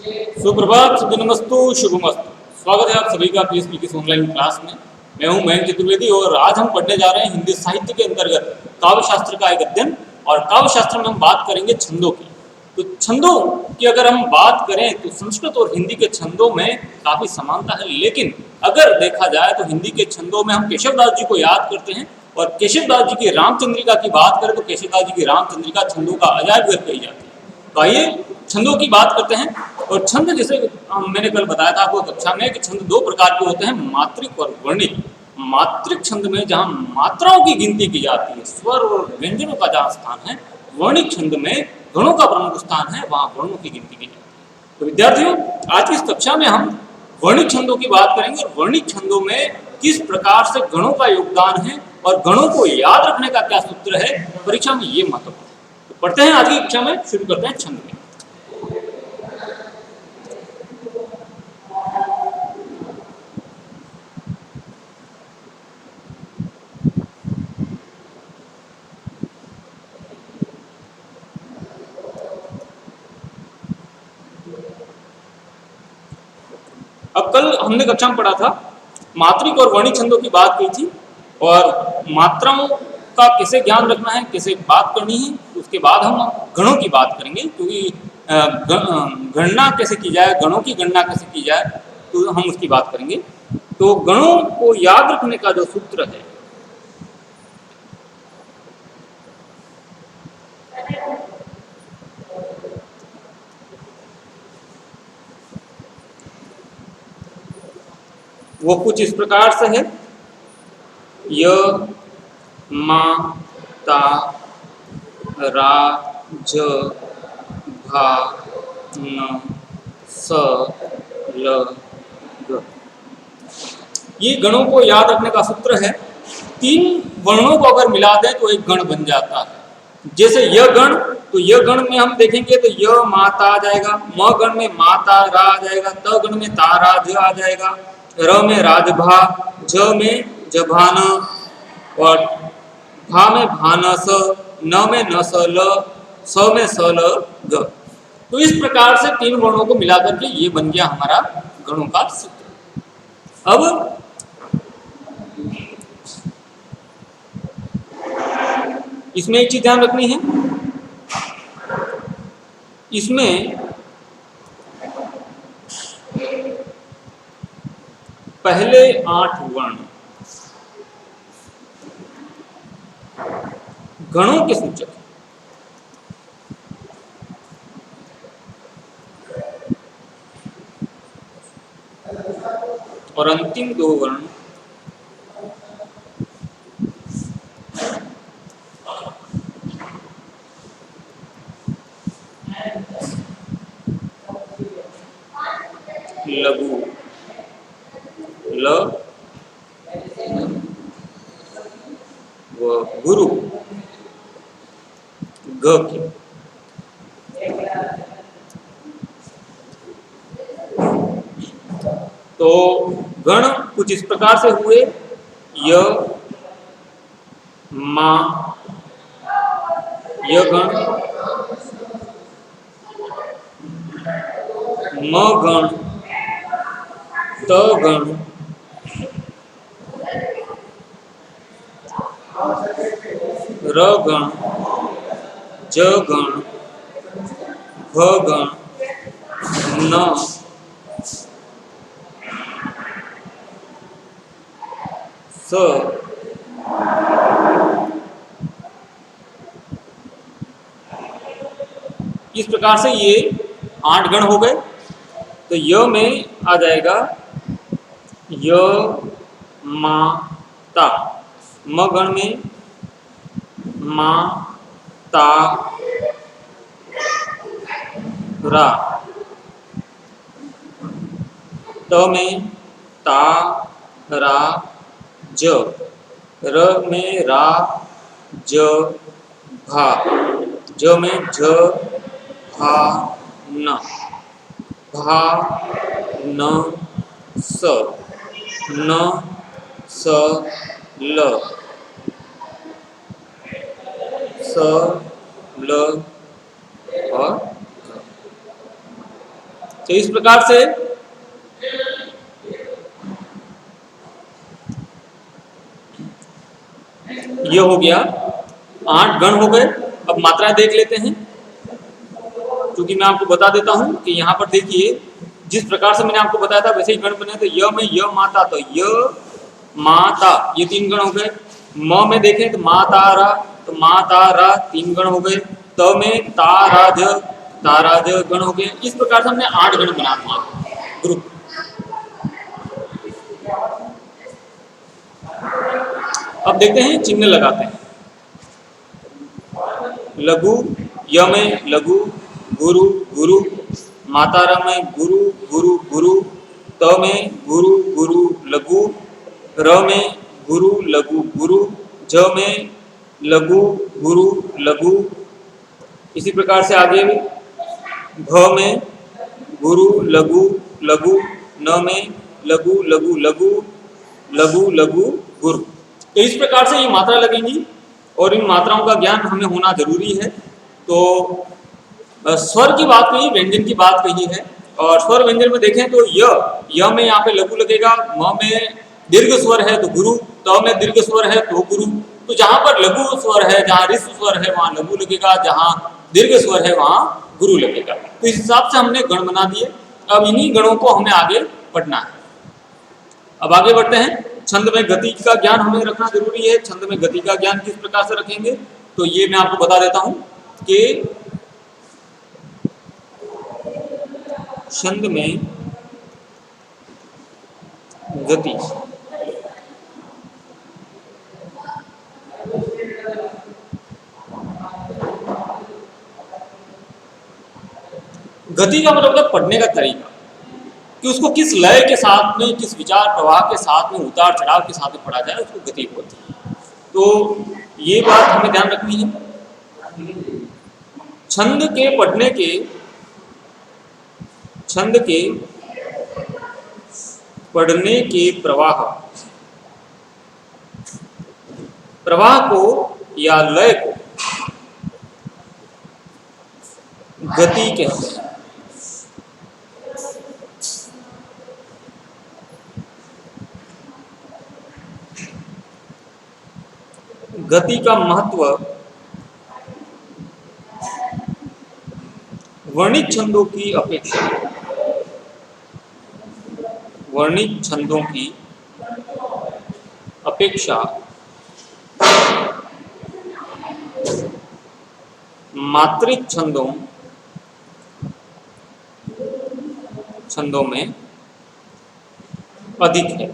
सुप्रभात, शुभ नमस्तु, शुभमस्तु। स्वागत है आप सभी का पीएसपी की ऑनलाइन क्लास में। मैं हूं मयंक चतुर्वेदी और आज हम पढ़ने जा रहे हैं हिंदी साहित्य के अंतर्गत काव्य शास्त्र का एक अध्ययन। और काव्य शास्त्र में हम बात करेंगे छंदों की। तो छंदों की अगर हम बात करें तो संस्कृत और हिंदी के छंदों में काफी समानता है, लेकिन अगर देखा जाए तो हिंदी के छंदों में हम केशवदास जी को याद करते हैं और केशवदास जी की रामचंद्रिका की बात करें तो केशवदास जी की रामचंद्रिका छंदों का अजायब घर कही जाती है। तो आइए छंदों की बात करते हैं। और छंद जैसे मैंने कल बताया था आपको कक्षा में कि छंद दो प्रकार के होते हैं, मात्रिक और वर्णिक। मात्रिक छंद में जहाँ मात्राओं की गिनती की जाती है, स्वर और व्यंजनों का जहाँ स्थान है, वर्णिक छंद में गणों का प्रमुख स्थान है, वहाँ वर्णों की गिनती की जाती है। तो विद्यार्थियों, आज की इस कक्षा में हम वर्णिक छंदों की बात करेंगे और वर्णिक छंदों में किस प्रकार से गणों का योगदान है और गणों को याद रखने का क्या सूत्र है, परीक्षा में ये महत्वपूर्ण है। तो पढ़ते हैं आज की कक्षा में, शुरू करते हैं छंद में। अब कल हमने कक्षा में पढ़ा था, मात्रिक और वर्णिक छंदों की बात की थी और मात्राओं का कैसे ज्ञान रखना है, कैसे बात करनी है। उसके बाद हम गणों की बात करेंगे, क्योंकि गणना कैसे की जाए, गणों की गणना कैसे की जाए, तो हम उसकी बात करेंगे। तो गणों को याद रखने का जो सूत्र है, वो कुछ इस प्रकार से है। य मा ता रा ज भा न स ल ग। ये गणों को याद रखने का सूत्र है। तीन वर्णों को अगर मिला दें तो एक गण बन जाता है। जैसे य गण, तो य गण में हम देखेंगे तो य माता आ जाएगा, म गण में माता रा आ जाएगा, त गण में तारा ज आ जाएगा, र में राजभा, ज में जभान और भा में भानस, न में न स ल, स में स ल ग। तो इस प्रकार से तीन वर्णों को मिलाकर के ये बन गया हमारा गणों का सूत्र। अब इसमें एक चीज ध्यान रखनी है, इसमें पहले 8 वर्ण गणों के सूचक हैं और अंतिम 2 वर्ण लघु ल व गुरु ग के। तो गण कुछ इस प्रकार से हुए, य मा, य गण, म गण, त गण, र गण, ज गण, भ गण, न, स, इस प्रकार से ये 8 गण हो गए। तो य में आ जाएगा य मा ता, म गण में मा ता रा, त में ता रा ज, र में रा ज भा, ज में ज भा न, भा न स, न स ल, स ल और तो इस प्रकार से ये हो गया, 8 गण हो गए। अब मात्राएं देख लेते हैं, क्योंकि मैं आपको बता देता हूं कि यहाँ पर देखिए जिस प्रकार से मैंने आपको बताया था वैसे ही गण बने। तो य में य माता, तो य माता ये 3 गण हो गए। म में देखें तो माता रा, तो माता रा 3 गण हो गए। त में ताराज, ताराज गण हो गए। इस प्रकार से हमने 8 गण बना दिए ग्रुप। अब देखते हैं, चिन्ह लगाते हैं। लघु, य में लघु गुरु गुरु, मातारा में गुरु गुरु गुरु, त में गुरु गुरु लघु, र में गुरु लघु गुरु, ज में लघु गुरु लघु। इसी प्रकार से आगे भ में गुरु लघु लघु, न में लघु लघु लघु, लघु लघु गुरु। तो इस प्रकार से ये मात्रा लगेंगी और इन मात्राओं का ज्ञान हमें होना जरूरी है। तो स्वर की बात कही, व्यंजन की बात कही है, और स्वर व्यंजन में देखें तो य में यहाँ पे लघु लगेगा, म में दीर्घ स्वर है तो गुरु, त में दीर्घ स्वर है तो गुरु। तो जहां पर लघु स्वर है, जहां ऋस्व स्वर है वहां लघु लगेगा, जहां दीर्घ स्वर है वहां गुरु लगेगा। तो इस हिसाब से हमने गण बना दिए। अब इन्हीं गणों को हमें आगे पढ़ना है। अब आगे बढ़ते हैं। छंद में गति का ज्ञान हमें रखना जरूरी है। छंद में गति का ज्ञान किस प्रकार से रखेंगे, तो ये मैं आपको बता देता हूं कि छंद में गति गति का मतलब पढ़ने का तरीका, कि उसको किस लय के साथ में, किस विचार प्रवाह के साथ में, उतार चढ़ाव के साथ में पढ़ा जाए, उसको गति होती है। तो ये बात हमें ध्यान रखनी है। छंद के पढ़ने के, छंद के पढ़ने के प्रवाह, प्रवाह को या लय को गति कहते हैं। गति का महत्व वर्णित छंदों की अपेक्षा, वर्णित छंदों की अपेक्षा मात्रिक छंदों में अधिक है।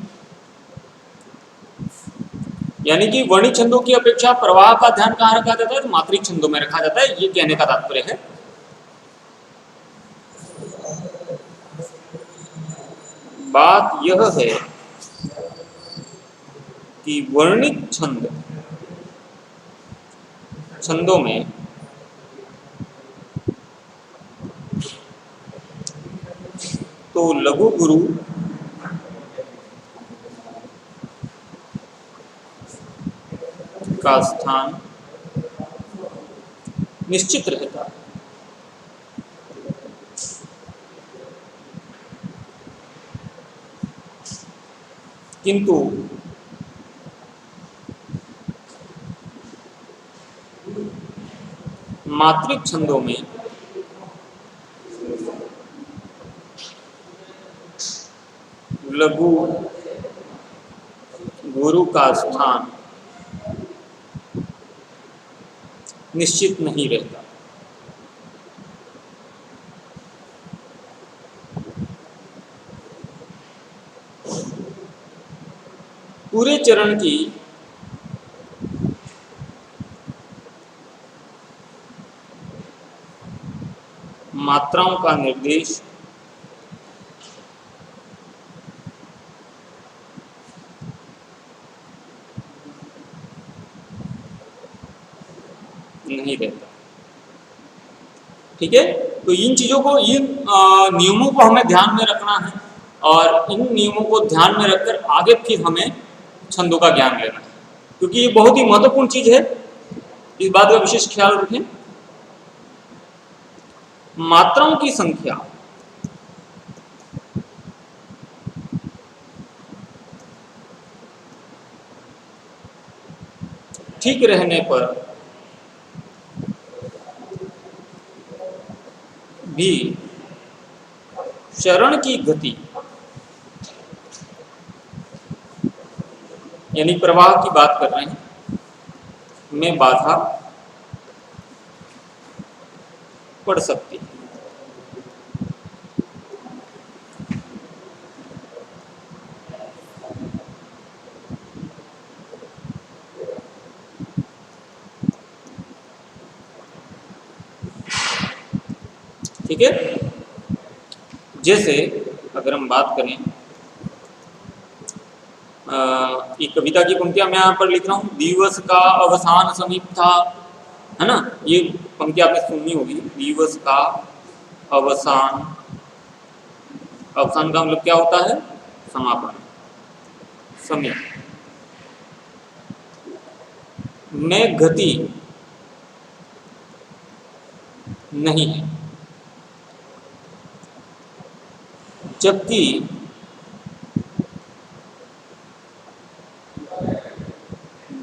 यानी कि वर्णित छंदों की अपेक्षा प्रवाह का ध्यान कहाँ रखा जाता है, तो मात्रिक छंदों में रखा जाता है। ये कहने का तात्पर्य है। बात यह है कि वर्णित छंदों में तो लघु गुरु का स्थान निश्चित रहता है, किंतु मात्रिक छंदों में लघु गुरु का स्थान निश्चित नहीं रहता। पूरे चरण की मात्राओं का निर्देश नहीं रहता। ठीक है, तो इन चीजों को, इन नियमों को हमें ध्यान में रखना है, और इन नियमों को ध्यान में रखकर आगे फिर हमें छंदों का ज्ञान लेना है, क्योंकि ये बहुत ही महत्वपूर्ण चीज है। इस बात का विशेष ख्याल रखें। मात्राओं की संख्या ठीक रहने पर भी चरण की गति यानी प्रवाह की बात कर रहे हैं में बाधा पड़ सकती है। ठीक है, जैसे अगर हम बात करें एक कविता की पंक्तियां मैं यहाँ पर लिख रहा हूँ, दिवस का अवसान समीप था, है ना, ये पंक्ति आपने सुननी होगी। दिवस का अवसान, अवसान का मतलब क्या होता है? समापन, समीप में गति नहीं है, जबकि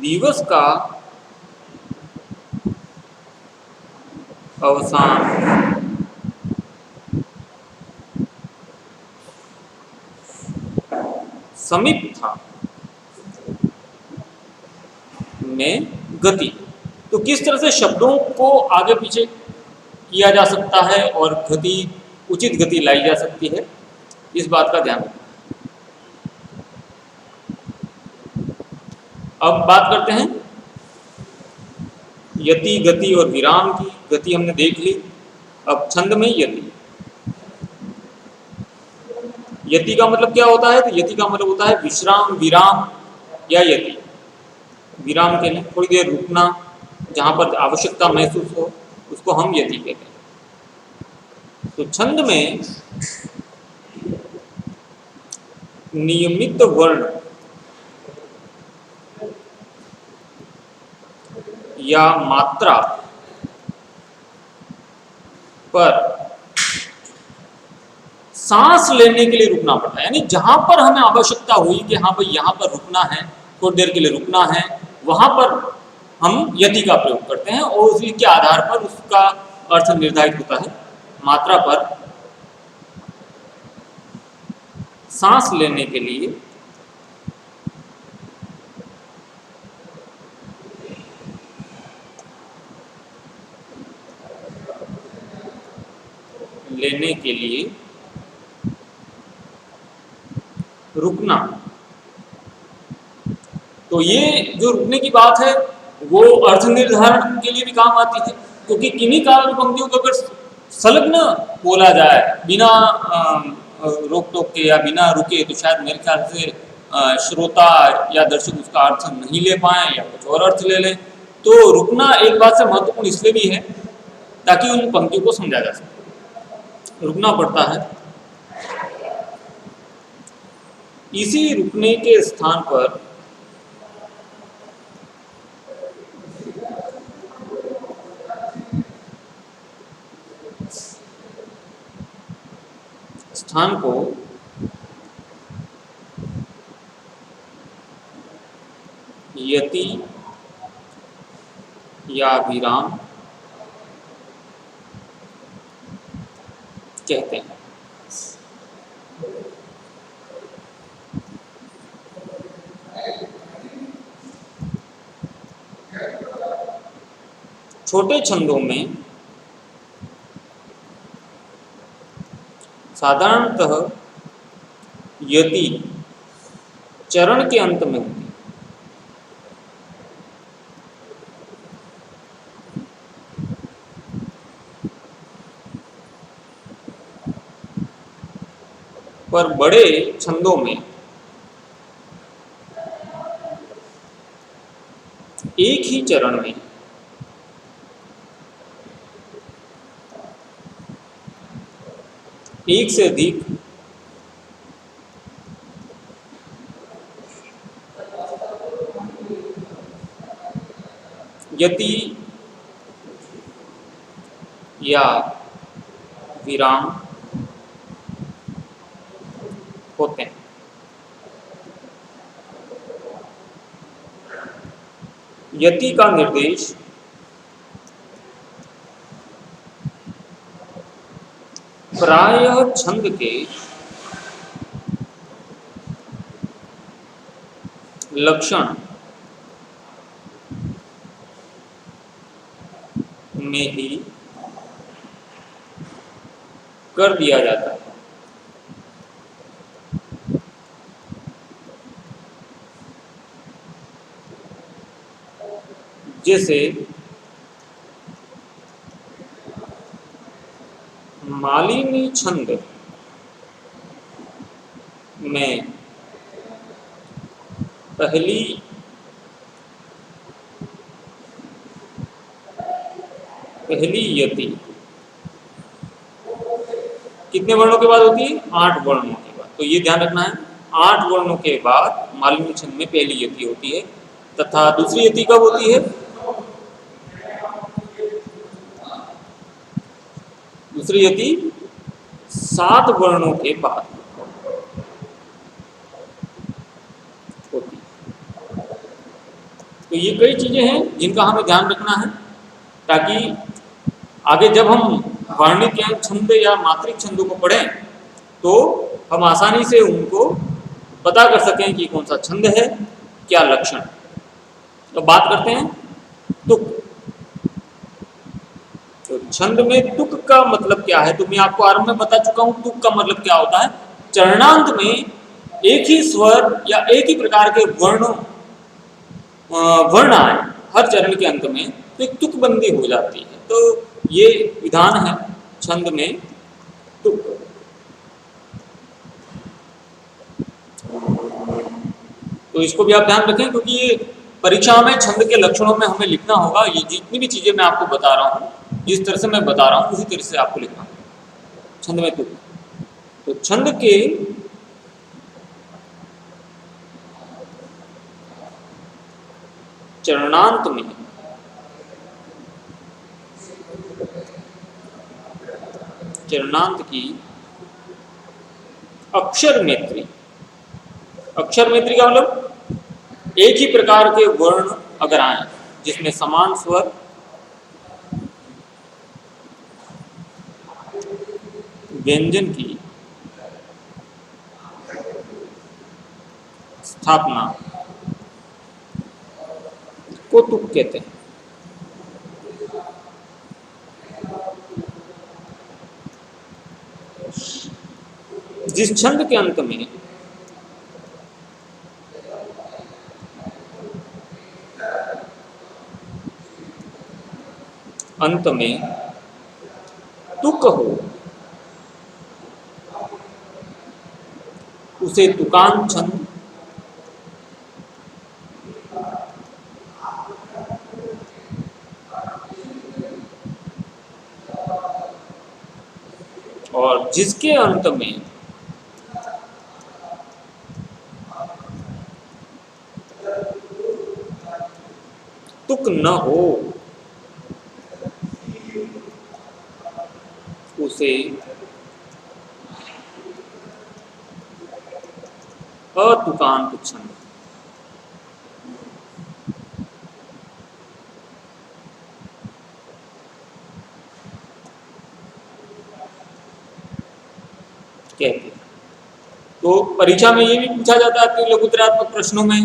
दिवस का अवसान समीप था में गति। तो किस तरह से शब्दों को आगे पीछे किया जा सकता है और गति, उचित गति लाई जा सकती है, इस बात का ध्यान रखना। अब बात करते हैं यति, गति और विराम की। गति हमने देख ली, अब छंद में यति। यति का मतलब क्या होता है? तो यति का मतलब होता है विश्राम, विराम या यति। विराम के लिए थोड़ी देर रुकना, जहां पर आवश्यकता महसूस हो, उसको हम यति कहते हैं। तो छंद में नियमित वर्ण या मात्रा पर सांस लेने के लिए रुकना पड़ता है। यानी जहां पर हमें आवश्यकता हुई कि हाँ भाई यहाँ पर रुकना है, थोड़ी देर के लिए रुकना है, वहां पर हम यति का प्रयोग करते हैं और उसी के आधार पर उसका अर्थ निर्धारित होता है। मात्रा पर सांस लेने के लिए रुकना। तो ये जो रुकने की बात है वो अर्थ निर्धारण के लिए भी काम आती है, क्योंकि किन्हीं काव्य पंक्तियों को अगर संलग्न बोला जाए बिना रोक टोक के या बिना रुके, तो शायद मेरे ख्याल से श्रोता या दर्शक उसका अर्थ नहीं ले पाए या कुछ और अर्थ ले लें। तो रुकना एक बात से महत्वपूर्ण इसलिए भी है ताकि उन पंक्तियों को समझा जा सके, रुकना पड़ता है। इसी रुकने के स्थान पर को यति या विराम कहते हैं। छोटे छंदों में साधारणतः यति चरण के अंत में होती है। पर बड़े छंदों में एक ही चरण में एक से अधिक यति या विराम होते हैं। यति का निर्देश प्रायः छंद के लक्षण में ही कर दिया जाता है। जैसे मालिनी छंद में पहली यति कितने वर्णों के बाद होती है? 8 वर्णों के बाद। तो ये ध्यान रखना है, 8 वर्णों के बाद मालिनी छंद में पहली यति होती है। तथा दूसरी यति कब होती है? दूसरी यति 7 वर्णों के बाद होती है। तो ये कई चीजें हैं जिनका हमें ध्यान रखना है, ताकि आगे जब हम वर्णिक या छंद या मात्रिक छंदों को पढ़ें तो हम आसानी से उनको पता कर सकें कि कौन सा छंद है, क्या लक्षण। तो बात करते हैं तुक। तो छंद में तुक का मतलब क्या है? तो मैं आपको आरंभ में बता चुका हूं तुक का मतलब क्या होता है। चरणांत में एक ही स्वर या एक ही प्रकार के वर्ण आए हर चरण के अंत में, तो एक तुकबंदी हो जाती है। तो ये विधान है छंद में तुक। तो इसको भी आप ध्यान रखें, क्योंकि ये परीक्षा में छंद के लक्षणों में हमें लिखना होगा। ये जितनी भी चीजें मैं आपको बता रहा हूँ, जिस तरह से मैं बता रहा हूँ उसी तरह से आपको लिखना होगा छंद में तुक। तो छंद के चरणांत में चरणांत की अक्षर मैत्री। अक्षर मैत्री का मतलब एक ही प्रकार के वर्ण अगर आए जिसमें समान स्वर व्यंजन की स्थापना को तुक कहते हैं। जिस छंद के अंत में तुक हो उसे तुकांत छंद और जिसके अंत में तुक न हो उसे अतुकांत छंद। कहते हैं। तो परीक्षा में ये भी पूछा जाता है कि लघुत्तरात्मक प्रश्नों में,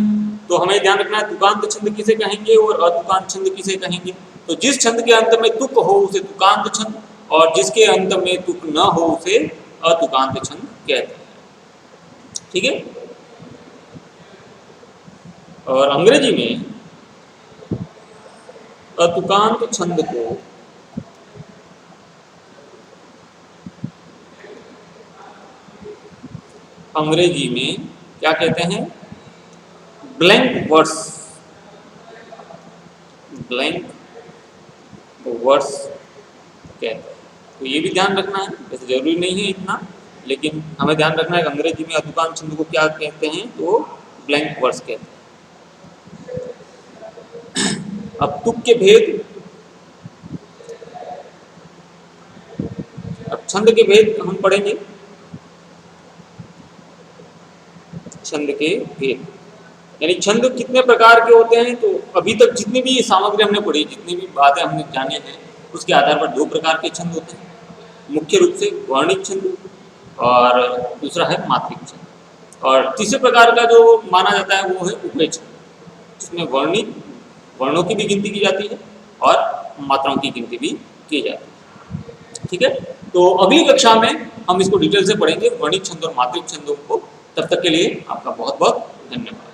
तो हमें ध्यान रखना है तुकांत छंद किसे कहेंगे और अतुकांत छंद किसे कहेंगे। तो जिस छंद के अंत में तुक हो उसे तुकांत छंद, और जिसके अंत में तुक न हो उसे अतुकांत छंद कहते हैं। ठीक है। और अंग्रेजी में अतुकांत छंद को अंग्रेजी में क्या कहते हैं? Blank verse. ब्लैंक वर्स कहते हैं। तो ये भी ध्यान रखना है, वैसे जरूरी नहीं है इतना, लेकिन हमें ध्यान रखना है कि अंग्रेजी में अतुकांत छंद को क्या कहते हैं, तो ब्लैंक वर्स कहते हैं। अब तुक के भेद, अब छंद के भेद हम पढ़ेंगे। छंद के भेद यानी छंद कितने प्रकार के होते हैं, तो अभी तक जितनी भी सामग्री हमने पढ़ी, जितनी भी बातें हमने जानी हैं, उसके आधार पर 2 प्रकार के छंद होते हैं, मुख्य रूप से वर्णिक छंद और दूसरा है मात्रिक छंद। और तीसरे प्रकार का जो माना जाता है वो है उभय छंद, जिसमें वर्णों की भी गिनती की जाती है और मात्राओं की गिनती भी की जाती है। ठीक है, तो अगली कक्षा में हम इसको डिटेल से पढ़ेंगे, वर्णिक छंद और मात्रिक छंदों को। तब तक के लिए आपका बहुत बहुत धन्यवाद।